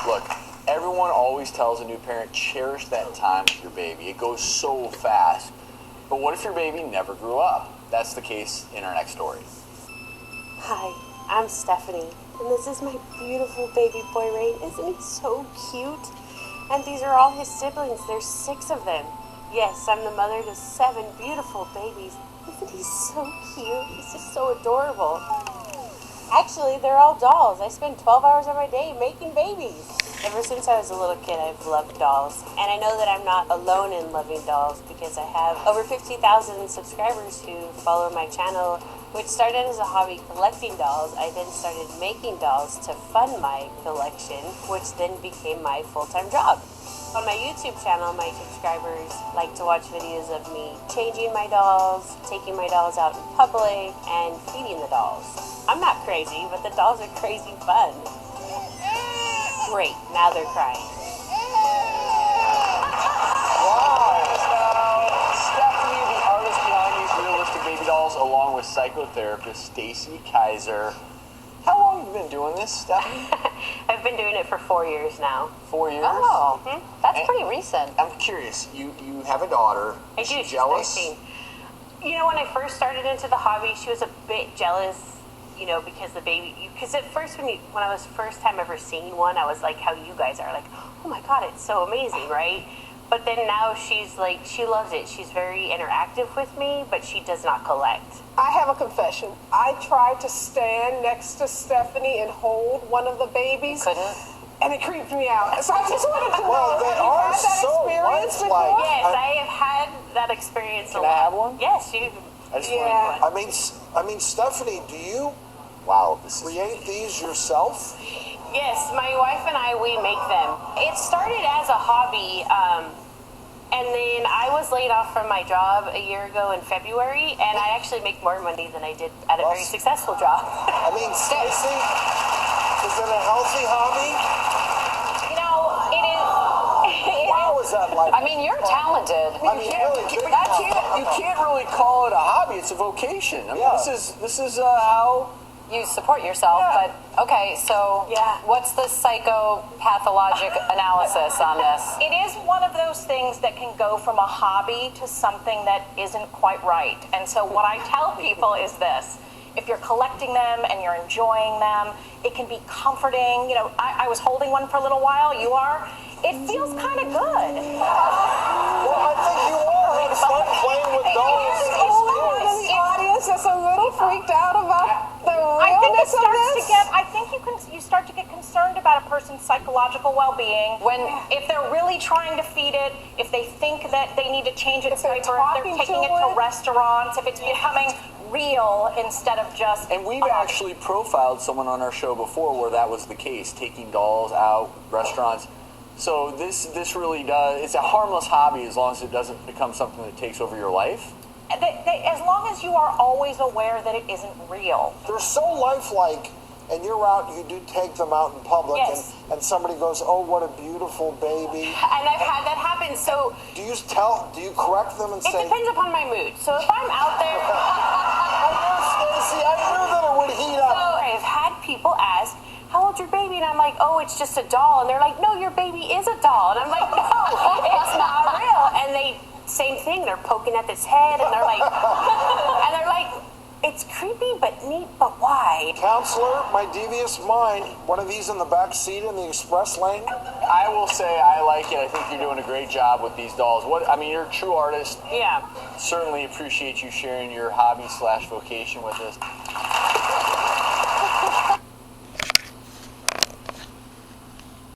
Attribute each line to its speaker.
Speaker 1: Look, everyone always tells a new parent, cherish that time with your baby. It goes so fast. But what if your baby never grew up? That's the case in our next story.
Speaker 2: Hi, I'm Stephanie, and this is my beautiful baby boy, Rain. Isn't he so cute? And these are all his siblings. There's 6 of them. Yes, I'm the mother to 7 beautiful babies. Isn't he so cute? He's just so adorable. Actually, they're all dolls. I spend 12 hours of my day making babies. Ever since I was a little kid, I've loved dolls. And I know that I'm not alone in loving dolls because I have over 50,000 subscribers who follow my channel, which started as a hobby collecting dolls. I then started making dolls to fund my collection, which then became my full-time job. On my YouTube channel, my subscribers like to watch videos of me changing my dolls, taking my dolls out in public, and feeding the dolls. I'm not crazy, but the dolls are crazy fun. Great, now they're crying.
Speaker 1: Wow! Stephanie, the artist behind these realistic baby dolls, along with psychotherapist Stacy Kaiser. How long have you been doing this, Stephanie?
Speaker 2: I've been doing it for 4 years now.
Speaker 1: 4 years?
Speaker 3: Oh, that's pretty recent.
Speaker 1: I'm curious. You have a daughter.
Speaker 2: I
Speaker 1: Is
Speaker 2: do.
Speaker 1: she
Speaker 2: She's
Speaker 1: jealous?
Speaker 2: 13. You know, when I first started into the hobby, she was a bit jealous. You know, because the baby. Because at first, when I was first time ever seeing one, I was like, how you guys are, like, oh my god, it's so amazing, right? But then now she's like, she loves it. She's very interactive with me, but she does not collect.
Speaker 4: I have a confession. I tried to stand next to Stephanie and hold one of the babies.
Speaker 3: Couldn't?
Speaker 4: And it creeped me out. So I just wanted to know,
Speaker 5: Well, they
Speaker 4: have you
Speaker 5: are
Speaker 4: had that
Speaker 5: so
Speaker 4: experience before?
Speaker 5: lifelike.
Speaker 2: Yes, I have had that experience a
Speaker 1: Can
Speaker 2: lot.
Speaker 1: I have one?
Speaker 2: Yes, you.
Speaker 1: I just
Speaker 4: Yeah.
Speaker 1: want
Speaker 5: I mean, Stephanie, do you
Speaker 1: wow, this is...
Speaker 5: create these yourself?
Speaker 2: Yes, my wife and I, we make them. It started as a hobby, and then I was laid off from my job a year ago in February, and I actually make more money than I did at a very successful job.
Speaker 5: I mean, Stacy, is it a healthy hobby?
Speaker 2: You know, it is.
Speaker 5: How is that like?
Speaker 3: I mean, you're talented.
Speaker 5: I mean, really,
Speaker 1: You can't really call it a hobby. It's a vocation. I mean,
Speaker 5: Yeah.
Speaker 1: this is how...
Speaker 3: You support yourself,
Speaker 2: Yeah.
Speaker 3: but okay, so
Speaker 2: Yeah.
Speaker 3: what's the psychopathologic analysis on this?
Speaker 6: It is one of those things that can go from a hobby to something that isn't quite right. And so what I tell people is this. If you're collecting them and you're enjoying them, it can be comforting. You know, I was holding one for a little while. You are. It feels kind of good.
Speaker 5: Well, I think you are. It's fun playing with dolls.
Speaker 4: Anyone in the audience that's a little freaked out about the
Speaker 6: I think it
Speaker 4: realness of
Speaker 6: starts to
Speaker 4: this?
Speaker 6: get. I think you start to get concerned about a person's psychological well-being if they're really trying to feed it, if they think that they need to change its
Speaker 4: they're
Speaker 6: diaper, if
Speaker 4: talking
Speaker 6: they're taking
Speaker 4: to
Speaker 6: it to
Speaker 4: it.
Speaker 6: restaurants, if it's becoming real instead of just.
Speaker 1: And we've actually profiled someone on our show before where that was the case, taking dolls out, restaurants. So this really does, it's a harmless hobby as long as it doesn't become something that takes over your life.
Speaker 6: As long as you are always aware that it isn't real.
Speaker 5: They're so lifelike, and you're out, you do take them out in public,
Speaker 2: Yes.
Speaker 5: and somebody goes, oh, what a beautiful baby.
Speaker 2: And I've had that happen. So
Speaker 5: Do you correct them and
Speaker 2: it
Speaker 5: say,
Speaker 2: depends upon my mood. So if I'm out there,
Speaker 5: I knew, Stacy, I knew that it would heat
Speaker 2: so
Speaker 5: up.
Speaker 2: I've had people ask, how old's your baby? And I'm like, oh, it's just a doll. And they're like, no, your baby is a doll. And I'm like, no, it's not real. And they, same thing, they're poking at this head and they're like, it's creepy but neat, but why?
Speaker 5: Counselor, my devious mind, one of these in the back seat in the express lane.
Speaker 1: I will say I like it. I think you're doing a great job with these dolls. You're a true artist.
Speaker 2: Yeah.
Speaker 1: Certainly appreciate you sharing your hobby/vocation with us.